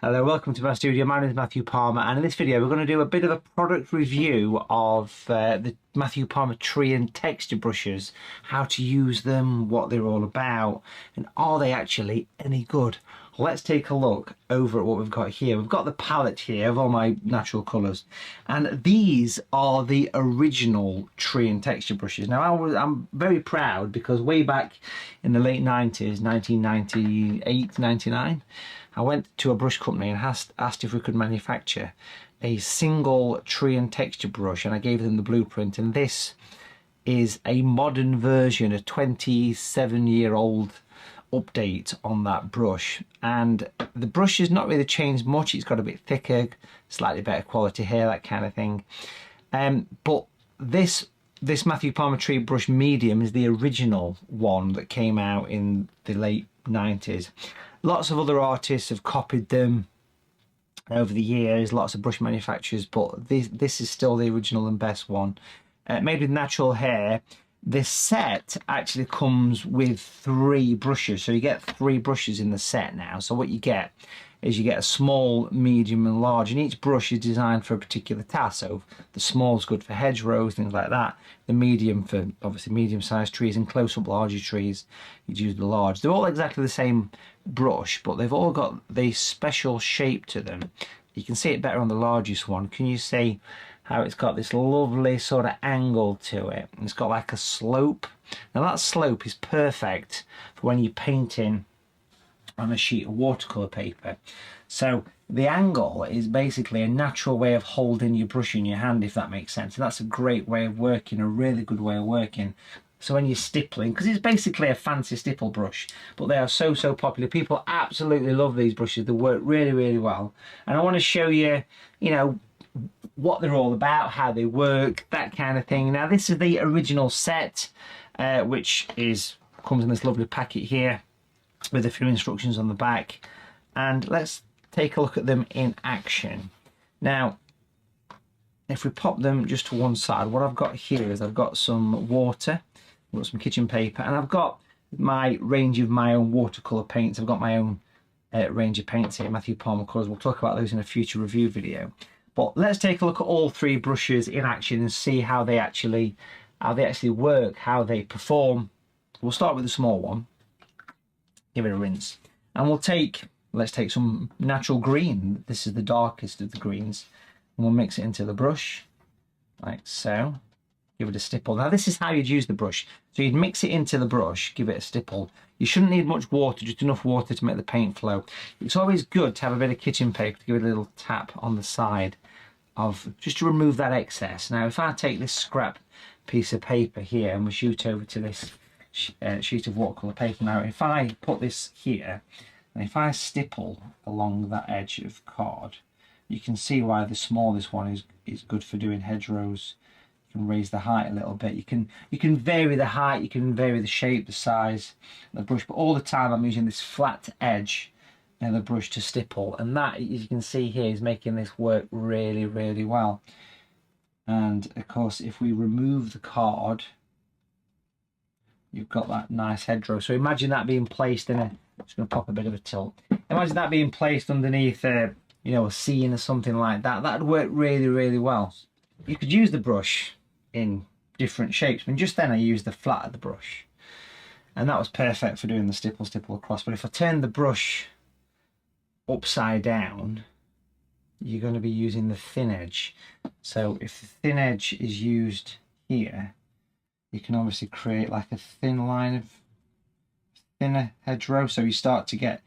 Hello, welcome to my studio. My name is Matthew Palmer, and in this video we're going to do a bit of a product review of the Matthew Palmer tree and texture brushes, how to use them, what they're all about, and are they actually any good? Let's take a look over at what we've got here. We've got the palette here of all my natural colours, and these are the original tree and texture brushes. Now I'm very proud because way back in the late 90s, 1998, 99, I went to a brush company and asked if we could manufacture a single tree and texture brush, and I gave them the blueprint, and this is a modern version, a 27-year-old update on that brush. And the brush has not really changed much. It's got a bit thicker, slightly better quality hair, that kind of thing. But this Matthew Palmer tree brush medium is the original one that came out in the late 90s. Lots of other artists have copied them over the years, lots of brush manufacturers, but this is still the original and best one. Made with natural hair. This set actually comes with 3 brushes, so you get 3 brushes in the set now. So what you get is you get a small, medium and large, and each brush is designed for a particular task. So the small is good for hedgerows, things like that. The medium for obviously medium-sized trees, and close-up larger trees you'd use the large. They're all exactly the same brush, but they've all got the special shape to them. You can see it better on the largest one. Can you see how it's got this lovely sort of angle to it? And it's got like a slope. Now that slope is perfect for when you're painting on a sheet of watercolour paper. So the angle is basically a natural way of holding your brush in your hand, if that makes sense. And that's a great way of working, a really good way of working. So when you're stippling, because it's basically a fancy stipple brush, but they are so popular. People absolutely love these brushes. They work really well. And I want to show you, what they're all about, how they work, that kind of thing. Now this is the original set, which comes in this lovely packet here with a few instructions on the back. And let's take a look at them in action. Now, if we pop them just to one side, what I've got here is I've got some water, I've got some kitchen paper, and I've got my range of my own watercolour paints. I've got my own range of paints here, Matthew Palmer colours. We'll talk about those in a future review video. But let's take a look at all 3 brushes in action and see how they actually work, how they perform. We'll start with the small one. Give it a rinse, and let's take some natural green. This is the darkest of the greens, and we'll mix it into the brush like so. Give it a stipple. Now this is how you'd use the brush. So you'd mix it into the brush, give it a stipple. You shouldn't need much water, just enough water to make the paint flow. It's always good to have a bit of kitchen paper to give it a little tap on the side, just to remove that excess. Now if I take this scrap piece of paper here and we shoot over to this sheet of watercolour paper. Now if I put this here and if I stipple along that edge of card, you can see why the smallest one is good for doing hedgerows. You can raise the height a little bit, you can vary the height, you can vary the shape, the size of the brush, but all the time I'm using this flat edge of the brush to stipple, and that, as you can see here, is making this work really well. And of course if we remove the card, you've got that nice hedgerow. So imagine that being placed in I'm just going to pop a bit of a tilt. Imagine that being placed underneath a scene or something like that. That'd work really well. You could use the brush in different shapes. I mean, just then I used the flat of the brush, and that was perfect for doing the stipple across. But if I turn the brush upside down, you're going to be using the thin edge. So if the thin edge is used here, you can obviously create like a thin line of thinner hedgerow, so you start to get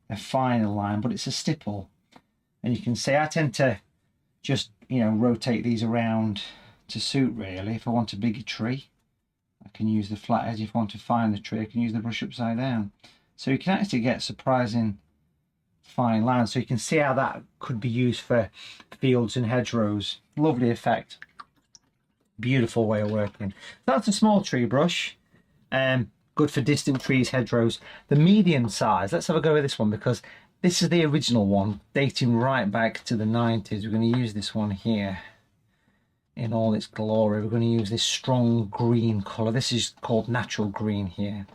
a finer line, but it's a stipple. And you can see I tend to just rotate these around to suit really. If I want a bigger tree, I can use the flat edge. If I want to fine the tree, I can use the brush upside down. So you can actually get surprising fine lines. So you can see how that could be used for fields and hedgerows. Lovely effect. Beautiful way of working. That's a small tree brush, good for distant trees, hedgerows. The medium size, let's have a go with this one, because this is the original one dating right back to the 90s. We're going to use this one here in all its glory. We're going to use this strong green colour. This is called natural green here,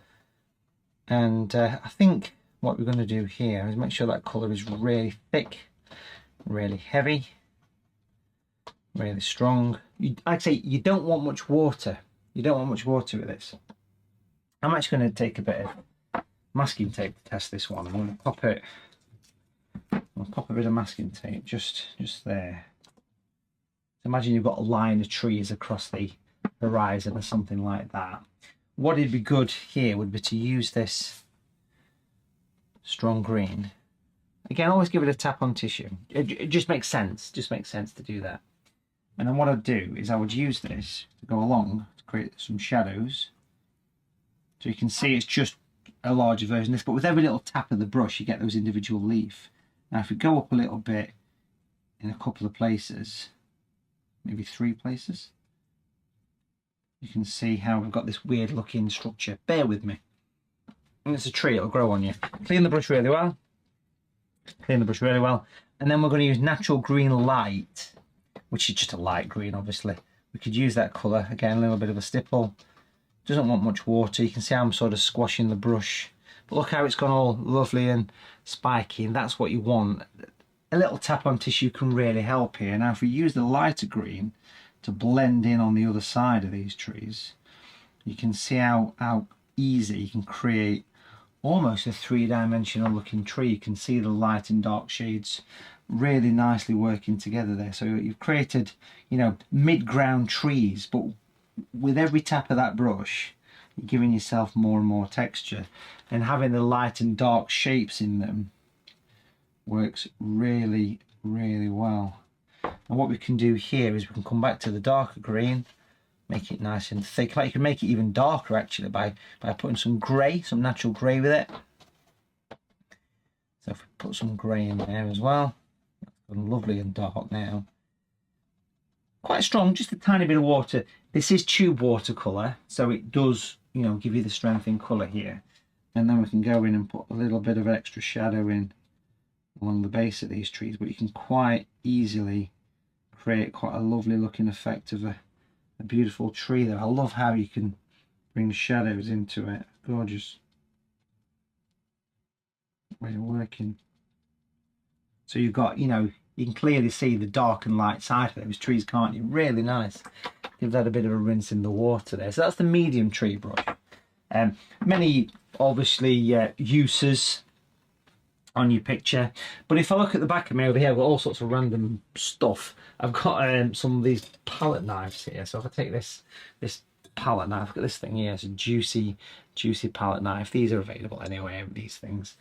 and I think what we're going to do here is make sure that colour is really thick, really heavy, really strong. Like I say, you don't want much water. You don't want much water with this. I'm actually going to take a bit of masking tape to test this one. I'm going to pop it. I'll pop a bit of masking tape just there. So imagine you've got a line of trees across the horizon or something like that. What would be good here would be to use this strong green. Again, always give it a tap on tissue. It just makes sense. Just makes sense to do that. And then what I'd do is I would use this to go along to create some shadows. So you can see it's just a larger version of this, but with every little tap of the brush, you get those individual leaf. Now, if we go up a little bit in a couple of places, maybe 3 places, you can see how we've got this weird looking structure. Bear with me. And it's a tree, it'll grow on you. Clean the brush really well. Clean the brush really well. And then we're going to use natural green light, which is just a light green, obviously. We could use that colour. Again, a little bit of a stipple. Doesn't want much water. You can see how I'm sort of squashing the brush. But look how it's gone all lovely and spiky, and that's what you want. A little tap on tissue can really help here. Now, if we use the lighter green to blend in on the other side of these trees, you can see how easy you can create almost a 3-dimensional looking tree. You can see the light and dark shades really nicely working together there. So you've created, you know, mid-ground trees, but with every tap of that brush, you're giving yourself more and more texture, and having the light and dark shapes in them works really, really well. And what we can do here is we can come back to the darker green, make it nice and thick. You can make it even darker actually by putting some grey, some natural grey with it. So if we put some grey in there as well, that's lovely and dark now. Quite strong, just a tiny bit of water. This is tube watercolour, so it does, you know, give you the strength in colour here. And then we can go in and put a little bit of extra shadow in along the base of these trees, but you can quite easily create quite a lovely looking effect of a beautiful tree there. I love how you can bring shadows into it. Gorgeous way of working. So you've got, you know, you can clearly see the dark and light side of those trees, can't you? Really nice. Give that a bit of a rinse in the water there. So that's the medium tree brush. Many, obviously, uses on your picture. But if I look at the back of me over here, I've got all sorts of random stuff. I've got some of these palette knives here. So if I take this palette knife, look at this thing here. It's a juicy palette knife. These are available anyway, these things.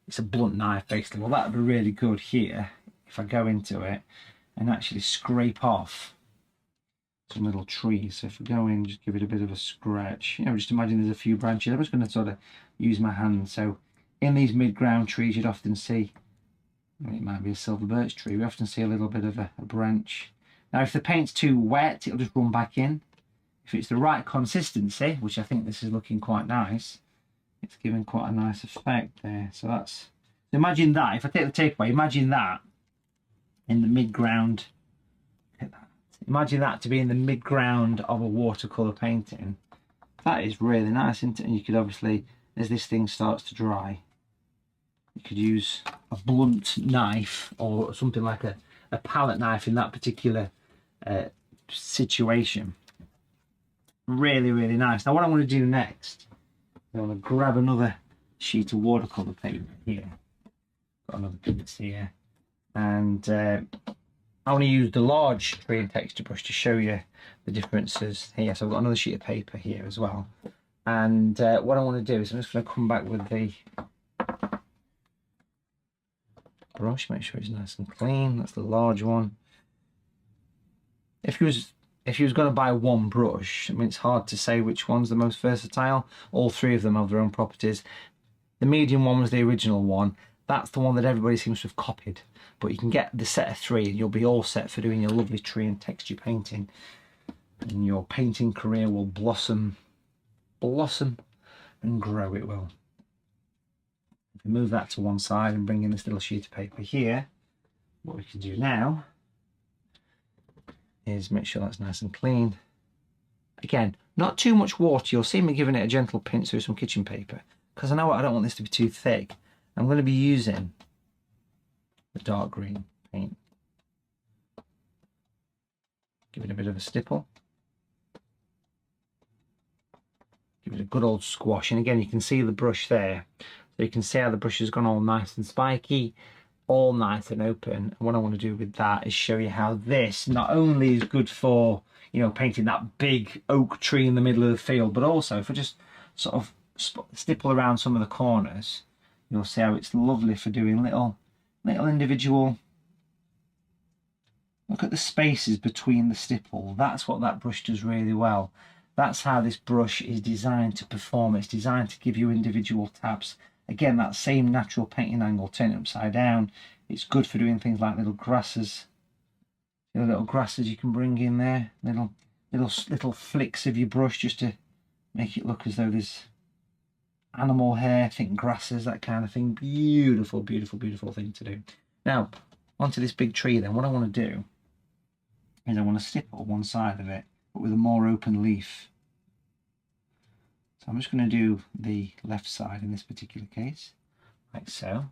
It's a blunt knife, basically. Well, that would be really good here if I go into it and actually scrape off some little trees. So if we go in, just give it a bit of a scratch, you know, just imagine there's a few branches. I'm just going to sort of use my hand. So in these mid-ground trees, you'd often see, it might be a silver birch tree, we often see a little bit of a branch. Now if the paint's too wet, it'll just run back in. If it's the right consistency, which I think this is looking quite nice, it's giving quite a nice effect there. So that's, imagine that, if I take the tape away, imagine that in the mid-ground. Imagine that to be in the mid-ground of a watercolour painting. That is really nice, isn't it? And you could obviously, as this thing starts to dry, you could use a blunt knife or something like a palette knife in that particular situation. Really, really nice. Now what I want to do next, I want to grab another sheet of watercolour paper here. Got another piece here. And I want to use the large tree and texture brush to show you the differences here. So I've got another sheet of paper here as well. And what I want to do is I'm just going to come back with the brush, make sure it's nice and clean. That's the large one. If you was going to buy one brush, I mean, it's hard to say which one's the most versatile. All three of them have their own properties. The medium one was the original one. That's the one that everybody seems to have copied. But you can get the set of 3 and you'll be all set for doing your lovely tree and texture painting. And your painting career will blossom and grow, it will. If we move that to one side and bring in this little sheet of paper here, what we can do now is make sure that's nice and clean. Again, not too much water. You'll see me giving it a gentle pinch through some kitchen paper, because I don't want this to be too thick. I'm going to be using the dark green paint. Give it a bit of a stipple. Give it a good old squash. And again, you can see the brush there. So you can see how the brush has gone all nice and spiky, all nice and open. And what I want to do with that is show you how this not only is good for, you know, painting that big oak tree in the middle of the field, but also if I just sort of stipple around some of the corners, you'll see how it's lovely for doing little individual. Look at the spaces between the stipple. That's what that brush does really well. That's how this brush is designed to perform. It's designed to give you individual tabs. Again, that same natural painting angle, turn it upside down. It's good for doing things like little grasses. Little grasses you can bring in there. Little flicks of your brush just to make it look as though there's animal hair, think grasses, that kind of thing. Beautiful, beautiful, beautiful thing to do. Now, onto this big tree then. What I want to do is I want to stipple one side of it, but with a more open leaf. So I'm just going to do the left side in this particular case, like so.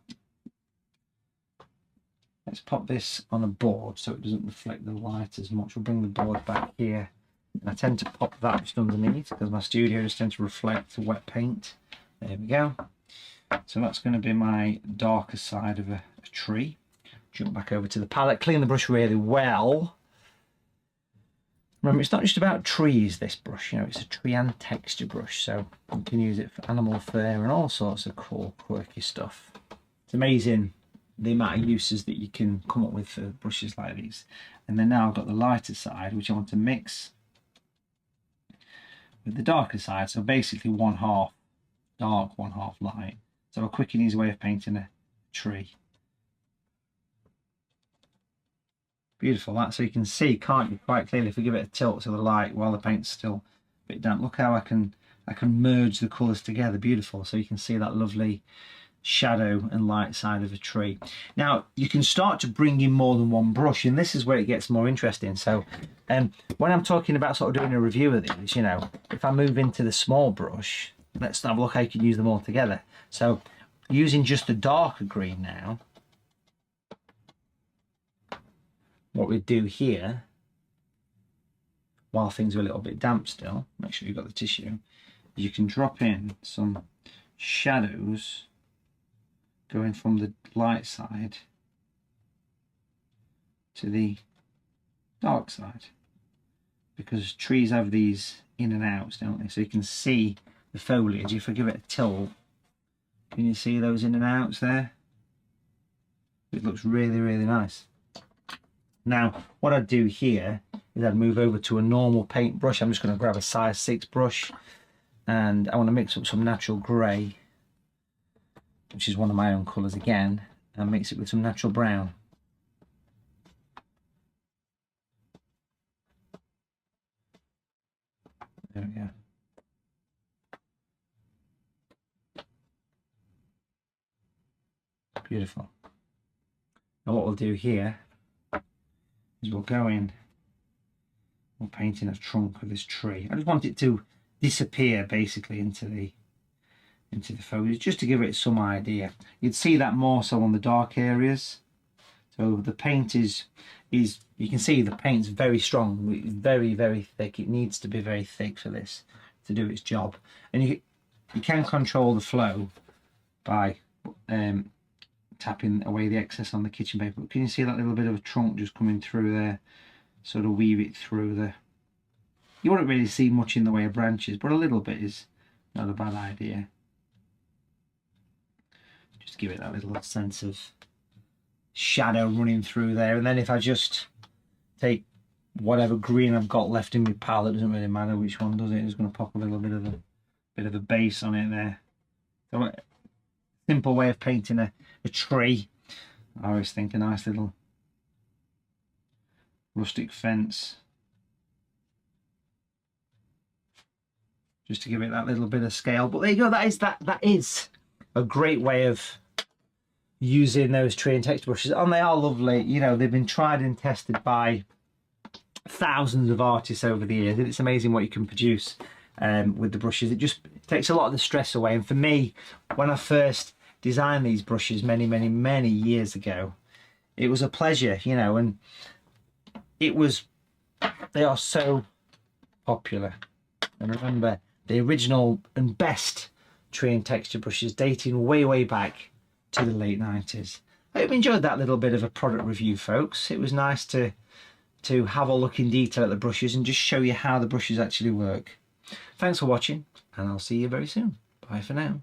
Let's pop this on a board so it doesn't reflect the light as much. We'll bring the board back here. And I tend to pop that just underneath because my studio just tends to reflect the wet paint. There we go. So that's going to be my darker side of a tree. Jump back over to the palette, clean the brush really well. Remember, it's not just about trees, this brush, you know, it's a tree and texture brush, so you can use it for animal fur and all sorts of cool, quirky stuff. It's amazing the amount of uses that you can come up with for brushes like these. And then now I've got the lighter side, which I want to mix with the darker side, so basically 1/2 dark, 1/2 light. So a quick and easy way of painting a tree. Beautiful, that, so you can see, can't you, quite clearly if we give it a tilt to the light while the paint's still a bit damp. Look how I can merge the colours together. Beautiful. So you can see that lovely shadow and light side of a tree. Now you can start to bring in more than one brush, and this is where it gets more interesting. So when I'm talking about sort of doing a review of these, you know, if I move into the small brush, let's have a look how you can use them all together. So using just the darker green now, what we do here, while things are a little bit damp still, make sure you've got the tissue, you can drop in some shadows going from the light side to the dark side, because trees have these in and outs, don't they? So you can see the foliage. If I give it a tilt, can you see those in and outs there? It looks really, really nice. Now, what I'd do here is I'd move over to a normal paint brush. I'm just going to grab a size 6 brush, and I want to mix up some natural grey, which is one of my own colours again, and mix it with some natural brown. There we go. Beautiful. Now what we'll do here is we'll go in, we'll paint in a trunk of this tree. I just want it to disappear basically into the foliage, just to give it some idea. You'd see that more so on the dark areas. So the paint is you can see the paint's very strong. It's very, very thick. It needs to be very thick for this to do its job. And you can control the flow by tapping away the excess on the kitchen paper. But can you see that little bit of a trunk just coming through there? Sort of weave it through the... You won't really see much in the way of branches, but a little bit is not a bad idea. Just give it that little sense of shadow running through there. And then if I just take whatever green I've got left in my palette, doesn't really matter which one, does it? It's going to pop a little bit of a base on it there. So a simple way of painting a tree. I always think a nice little rustic fence, just to give it that little bit of scale. But there you go, that is a great way of using those tree and texture brushes, and they are lovely. You know, they've been tried and tested by thousands of artists over the years, and it's amazing what you can produce with the brushes. It just takes a lot of the stress away. And for me, when I first design these brushes many years ago. It was a pleasure, you know, and they are so popular. And remember, the original and best tree and texture brushes dating way back to the late 90s. I hope you enjoyed that little bit of a product review, folks. It was nice to have a look in detail at the brushes and just show you how the brushes actually work. Thanks for watching, and I'll see you very soon. Bye for now.